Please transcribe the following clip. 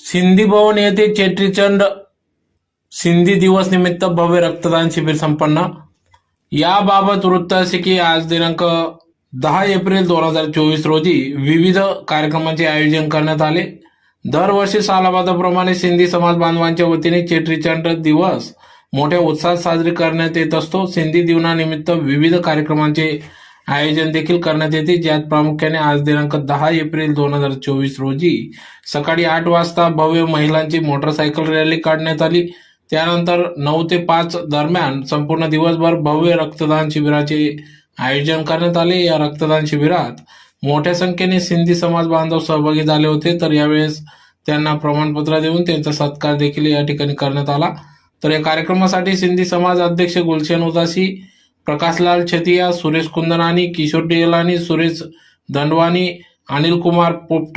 सिंधी भवन येथे चेट्रीचंड सिंधी दिवस निमित्त भव्य रक्तदान शिबिर संपन्न। याबाबत वृत्त असे की आज दिनांक 10 एप्रिल 2024 रोजी विविध कार्यक्रमांचे आयोजन करण्यात आले। दरवर्षी सालाबादाप्रमाणे सिंधी समाज बांधवांच्या वतीने चेट्रीचंड दिवस मोठ्या उत्साहात साजरी करण्यात येत असतो। सिंधी दिनानिमित्त विविध कार्यक्रमांचे आयोजन देखील करण्यात येते, ज्यात प्रामुख्याने आज दिनांक 10 एप्रिल 2024 रोजी सकाळी 8 वाजता भव्य महिलांची मोटरसायकल रॅली काढण्यात आली। त्यानंतर 9 ते 5 दरम्यान संपूर्ण दिवसभर भव्य रक्तदान शिबिराचे आयोजन करण्यात आले। या रक्तदान शिबिरात मोठ्या संख्येने सिंधी समाज बांधव सहभागी झाले होते, तर यावेळेस त्यांना प्रमाणपत्र देऊन त्यांचा सत्कार देखील या ठिकाणी करण्यात आला। तर या कार्यक्रमासाठी सिंधी समाज अध्यक्ष गुलशन उदासी, प्रकाशलाल छतिया, सुरेश कुंदनानी, किशोर टेलानी, सुरेश दंडवानी, अनिल कुमार पोपटा